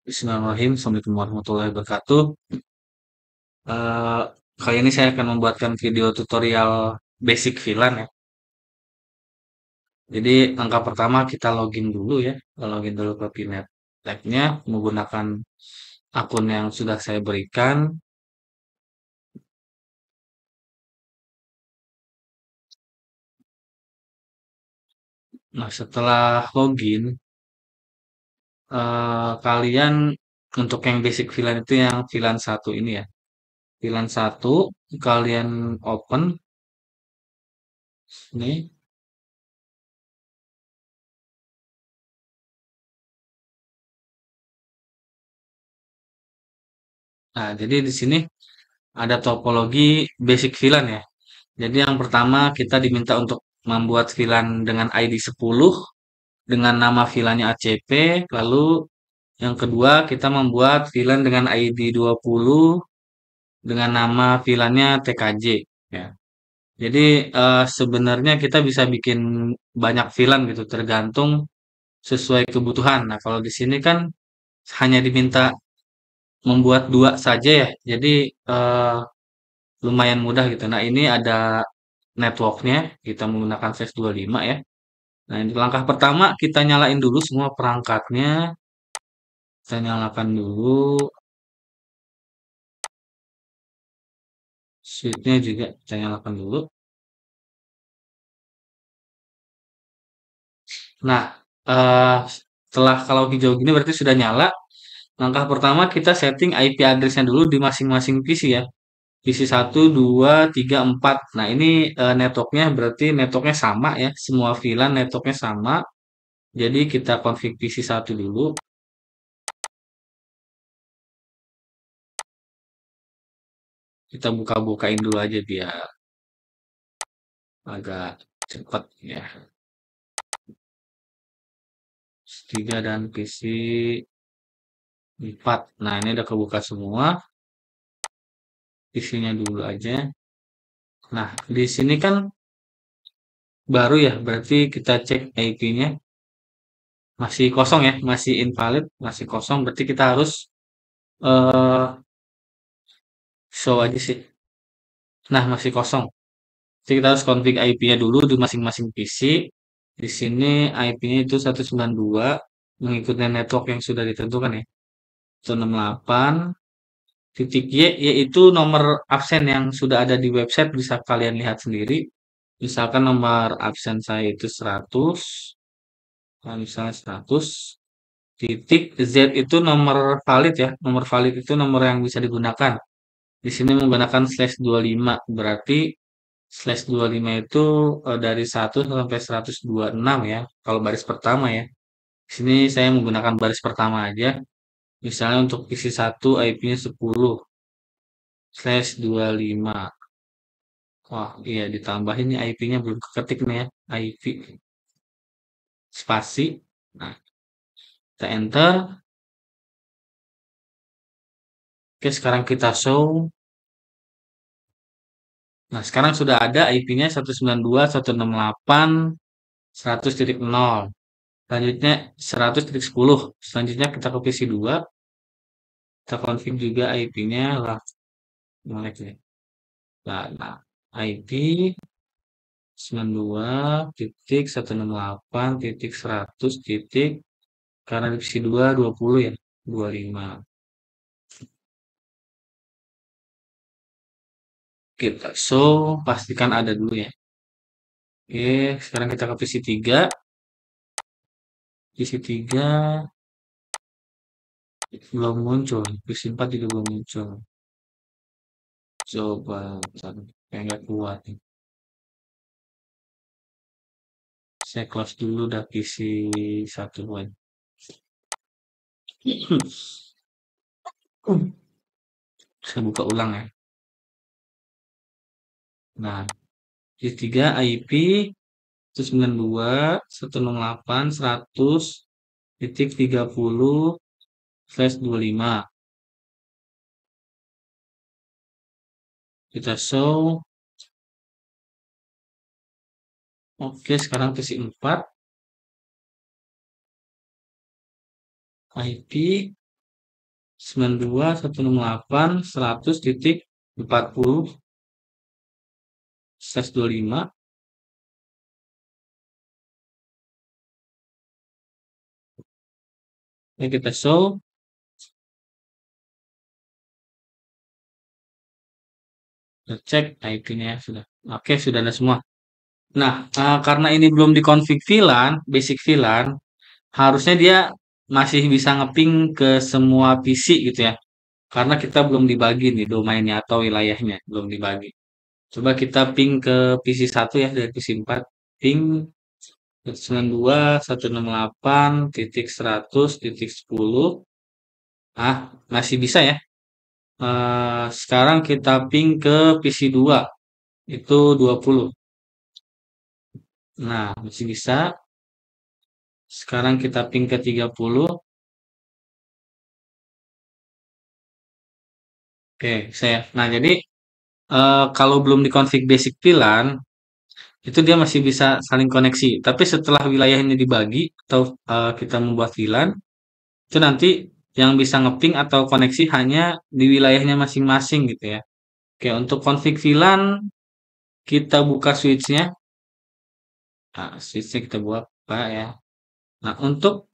Bismillahirrahmanirrahim. Assalamualaikum warahmatullahi wabarakatuh. Eh, Kali ini saya akan membuatkan video tutorial basic VLAN ya. Jadi langkah pertama kita login dulu ya. Login dulu ke Pnet Lab-nya menggunakan akun yang sudah saya berikan. Nah, setelah login, kalian untuk yang basic VLAN itu yang VLAN satu ini ya. VLAN satu kalian open ini. Nah, jadi di sini ada topologi basic VLAN ya. Jadi yang pertama kita diminta untuk membuat VLAN dengan ID 10 dengan nama VLAN-nya ACP, lalu yang kedua kita membuat VLAN dengan ID 20 dengan nama VLAN-nya TKJ ya. Jadi sebenarnya kita bisa bikin banyak VLAN gitu tergantung sesuai kebutuhan. Nah, kalau di sini kan hanya diminta membuat dua saja ya. Jadi eh, lumayan mudah gitu. Nah, ini ada networknya, kita menggunakan FS25 ya. Nah, ini langkah pertama kita nyalain dulu semua perangkatnya. Kita nyalakan dulu, switch-nya juga kita nyalakan dulu. Nah, eh, setelah kalau hijau gini berarti sudah nyala. Langkah pertama kita setting IP address-nya dulu di masing-masing PC ya. PC 1, 2, 3, 4. Nah, ini networknya berarti networknya sama ya. Semua VLAN networknya sama. Jadi kita config PC 1 dulu. Kita buka-bukain dulu aja biar agak cepat ya. PC 3 dan PC 4. Nah, ini udah kebuka semua. Isinya dulu aja. Nah, di sini kan baru ya, berarti kita cek IP-nya masih kosong ya, masih invalid, masih kosong. Berarti kita harus eh show aja sih. Nah, masih kosong. Jadi kita harus config IP-nya dulu di masing-masing PC. Di sini IP-nya itu 192 mengikuti network yang sudah ditentukan ya. 168 titik Y yaitu nomor absen yang sudah ada di website bisa kalian lihat sendiri. Misalkan nomor absen saya itu 100, nah misalnya 100, titik Z itu nomor valid ya. Nomor valid itu nomor yang bisa digunakan. Di sini menggunakan slash 25, berarti slash 25 itu dari 1 sampai 126 ya. Kalau baris pertama ya. Di sini saya menggunakan baris pertama aja. Misalnya untuk isi 1 IP-nya 10 slash 25. Wah, iya ditambahin nih IP-nya belum keketik nih ya. IP spasi. Nah, kita enter. Oke, sekarang kita show. Nah, sekarang sudah ada IP-nya 192.168.100.0. Selanjutnya 100.10. Selanjutnya kita ke PC 2. Kita config juga IP-nya lah. Melek ya. Nah, IP 92.168.100 titik karena di PC 2 20 ya. 25. Kita show, pastikan ada dulu ya. Oke, sekarang kita ke PC 3. PC 3 belum muncul. PC 4 juga belum muncul. Coba, bentar. Kayak nggak kuat nih. Saya close dulu dah PC 1 buat. Saya buka ulang ya. Nah, PC 3 IP 192.168.100.30/25. Kita show. Oke, sekarang PC 4 IP 92.168.100.40/25. Ini kita show, kita cek IP-nya sudah. Oke, sudah ada semua. Nah, karena ini belum dikonfig VLAN, basic VLAN, harusnya dia masih bisa ngeping ke semua PC gitu ya. Karena kita belum dibagi nih domainnya atau wilayahnya, belum dibagi. Coba kita ping ke PC 1 ya dari PC 4. Ping 92.168.100.10. Ah, masih bisa ya. Sekarang kita ping ke PC 2. Itu 20. Nah, masih bisa. Sekarang kita ping ke 30. Oke, saya. Nah, jadi kalau belum dikonfig basic VLAN, itu dia masih bisa saling koneksi. Tapi setelah wilayahnya dibagi atau kita membuat VLAN, itu nanti yang bisa ngeping atau koneksi hanya di wilayahnya masing-masing gitu ya. Oke, untuk config VLAN kita buka switch-nya. Nah, switch-nya kita buka ya. Nah, untuk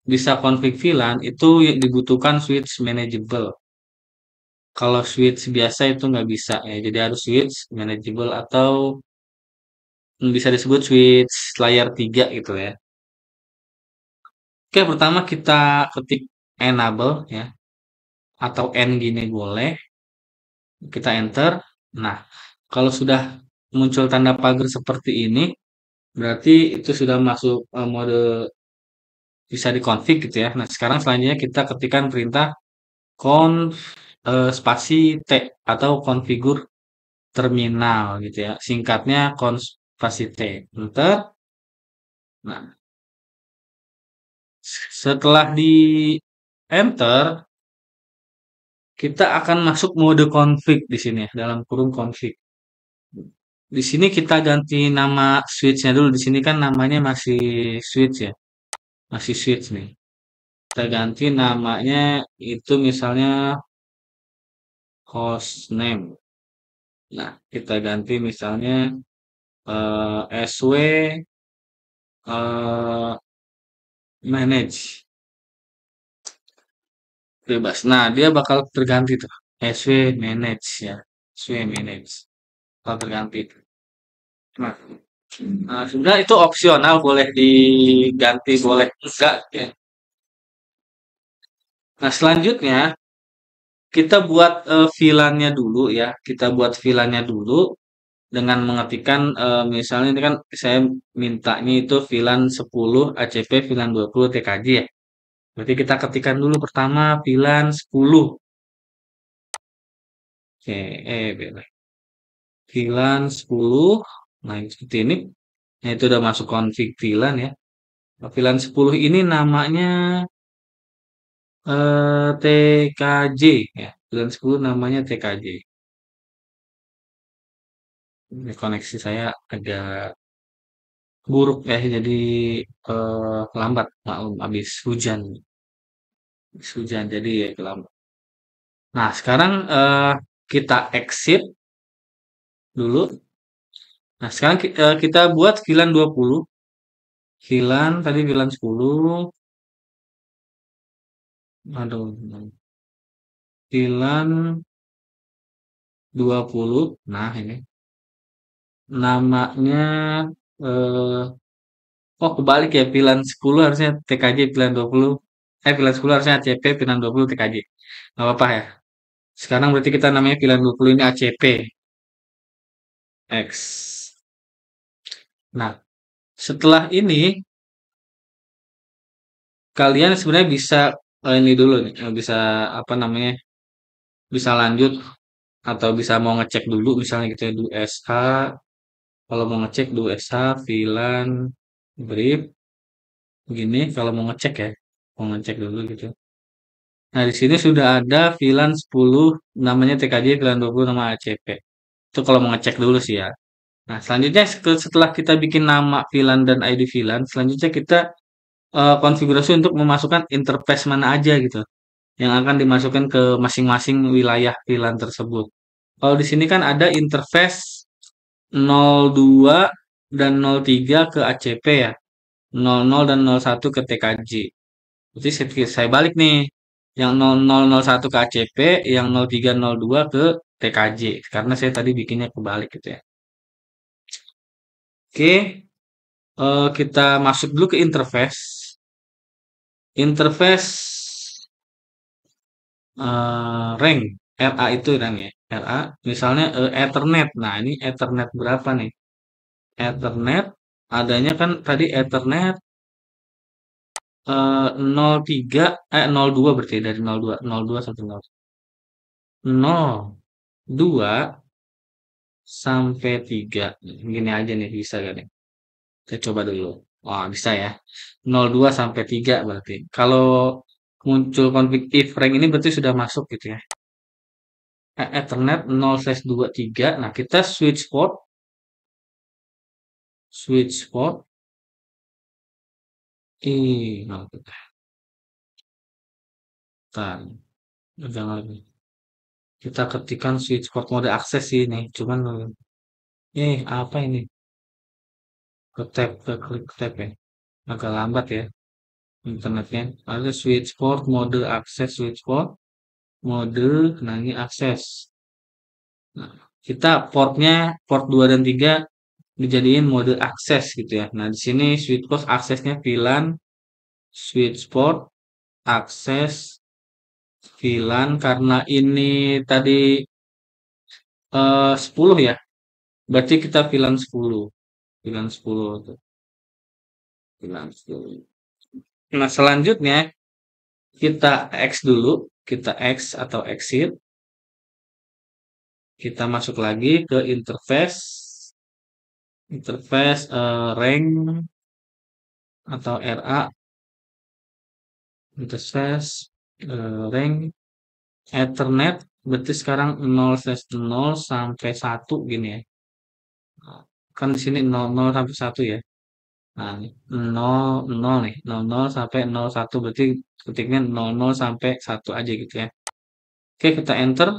bisa config VLAN itu dibutuhkan switch manageable. Kalau switch biasa itu nggak bisa ya. Jadi harus switch manageable atau bisa disebut switch layar 3 gitu ya. Oke, pertama kita ketik enable ya atau n gini boleh. Kita enter. Nah, kalau sudah muncul tanda pagar seperti ini, berarti itu sudah masuk mode bisa dikonfig gitu ya. Nah, sekarang selanjutnya kita ketikkan perintah conf spasi T atau konfigur terminal gitu ya. Singkatnya conf spasi T. Enter. Nah, setelah di enter, kita akan masuk mode config di sini ya, dalam kurung config. Di sini kita ganti nama switch-nya dulu. Di sini kan namanya masih switch ya. Masih switch nih. Kita ganti namanya itu misalnya host name. Nah, kita ganti misalnya SW manage bebas. Nah, dia bakal terganti tuh. SW manage ya. SW manage bakal terganti. Nah, sebenarnya itu opsional, boleh diganti, boleh enggak ya. Nah, selanjutnya kita buat VLAN-nya dulu ya. Kita buat VLAN-nya dulu dengan mengetikkan misalnya ini kan saya mintanya itu VLAN 10 ACP VLAN 20 TKJ ya. Berarti kita ketikkan dulu pertama VLAN 10. Oke, beda. VLAN 10. Nah, seperti ini. Nah, itu udah masuk config VLAN ya. Nah, VLAN 10 ini namanya TKJ ya. VLAN 10 namanya TKJ. Ini koneksi saya agak buruk ya, jadi lambat maklum habis hujan. Habis hujan jadi ya lambat. Nah, sekarang kita exit dulu. Nah, sekarang kita buat VLAN 20. VLAN tadi VLAN 10. Aduh, VLAN 20. Nah, ini namanya eh oh kebalik ya, VLAN 10 harusnya TKJ, VLAN 20. VLAN 10 harusnya ACP, VLAN 20 TKJ. Nggak apa-apa ya. Sekarang berarti kita namanya VLAN 20 ini ACP. X. Nah, setelah ini kalian sebenarnya bisa ini dulu nih, bisa apa namanya? Bisa lanjut atau bisa mau ngecek dulu misalnya gitu ya do SH. Kalau mau ngecek do SH VLAN brief begini kalau mau ngecek ya. Mau ngecek dulu gitu. Nah, di sini sudah ada VLAN 10 namanya TKJ, VLAN 20 nama ACP. Itu kalau mau ngecek dulu sih ya. Nah, selanjutnya setelah kita bikin nama VLAN dan ID VLAN, selanjutnya kita konfigurasi untuk memasukkan interface mana aja gitu. yang akan dimasukkan ke masing-masing wilayah VLAN tersebut. Kalau di sini kan ada interface 02 dan 03 ke ACP ya. 00 dan 01 ke TKJ. Berarti saya balik nih. Yang 0001 ke ACP, yang 03 02 ke TKJ. Karena saya tadi bikinnya kebalik gitu ya. Oke, kita masuk dulu ke interface. Interface rank RA itu rank ya. RA misalnya Ethernet. Nah, ini Ethernet berapa nih? Ethernet adanya kan tadi Ethernet 03 02 berarti dari 02 02 sampai 02 sampai 3. Gini aja nih bisa gak nih? Saya coba dulu. Wah, bisa ya. 02 sampai 3 berarti. Kalau muncul konflik if rank ini berarti sudah masuk gitu ya. Ethernet 0/23. Nah, kita switch port nah, bentar. Jangan lagi. Kita ketikkan switch port mode akses ini. Cuman apa ini? Ke klik tab ya. Agak lambat ya internetnya. Ada switch port mode akses switch port mode nah ini akses. Nah, kita port 2 dan 3 dijadiin mode akses gitu ya. Nah, di sini switch port aksesnya VLAN switch port akses VLAN karena ini tadi 10 ya. Berarti kita VLAN 10. VLAN 10 tuh. VLAN 10. Nah, selanjutnya kita X dulu, kita X atau exit. Kita masuk lagi ke interface rank atau RA interface rank Ethernet berarti sekarang 0/0 sampai 1 gini ya. Kan di sini 00 sampai 1 ya. Nah, 00 nih, 00 sampai 01 berarti ketiknya 00 sampai 1 aja gitu ya. Oke, kita enter.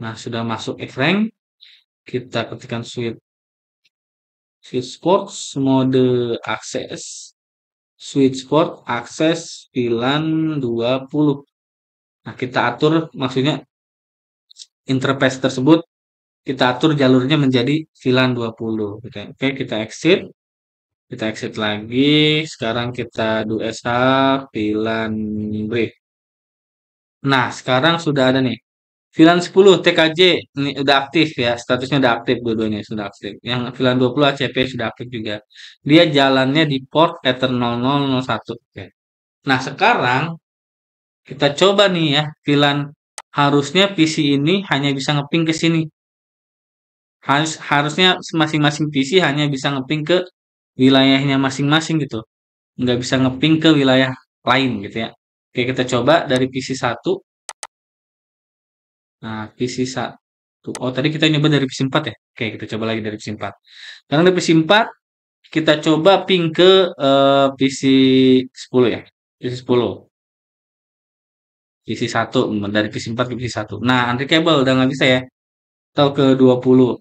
Nah, sudah masuk X-Rank. Kita ketikkan switch port mode akses. Switch port akses VLAN 20. Nah, kita atur maksudnya interface tersebut kita atur jalurnya menjadi VLAN 20 gitu ya. Oke, kita exit. Kita exit lagi. Sekarang kita do SH VLAN brief. Nah, sekarang sudah ada nih. VLAN 10 TKJ ini udah aktif ya, statusnya udah aktif dua-duanya sudah aktif. Yang VLAN 20 ACP sudah aktif juga. Dia jalannya di port Ether 0001. Oke. Nah, sekarang kita coba nih ya, VLAN harusnya PC ini hanya bisa ngeping ke sini. Harusnya masing-masing PC hanya bisa ngeping ke wilayahnya masing-masing gitu. Nggak bisa ngeping ke wilayah lain gitu ya. Oke, kita coba dari PC 1. Nah, PC 1. Oh, tadi kita nyoba dari PC 4 ya? Oke, kita coba lagi dari PC 4. Sekarang dari PC 4, kita coba ping ke PC 10 ya. PC 10. PC 1. Dari PC 4 ke PC 1. Nah, anti kabel udah nggak bisa ya. Atau ke 20.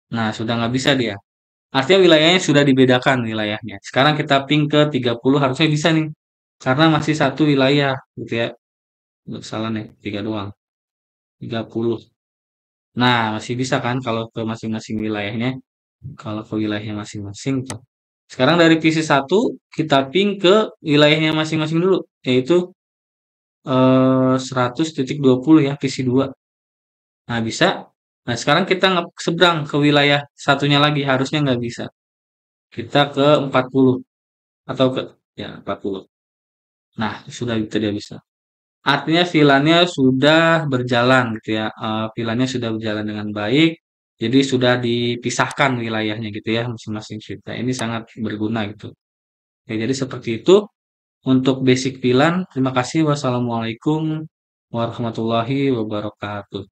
Nah, sudah nggak bisa dia. Artinya wilayahnya sudah dibedakan wilayahnya. Sekarang kita ping ke 30 harusnya bisa nih. Karena masih satu wilayah gitu ya. Nggak salah nih, 3 doang. 30. Nah, masih bisa kan kalau ke masing-masing wilayahnya. Kalau ke wilayahnya masing-masing tuh. Sekarang dari PC 1 kita ping ke wilayahnya masing-masing dulu. Yaitu 100.20 ya PC 2. Nah, bisa. Nah, sekarang kita seberang ke wilayah satunya lagi. Harusnya nggak bisa. Kita ke 40. Atau ke, ya 40. Nah, sudah tidak bisa. Artinya VLAN-nya sudah berjalan gitu ya. VLAN-nya sudah berjalan dengan baik. Jadi sudah dipisahkan wilayahnya gitu ya masing-masing kita. Ini sangat berguna gitu. Ya, jadi seperti itu untuk basic VLAN. Terima kasih. Wassalamualaikum warahmatullahi wabarakatuh.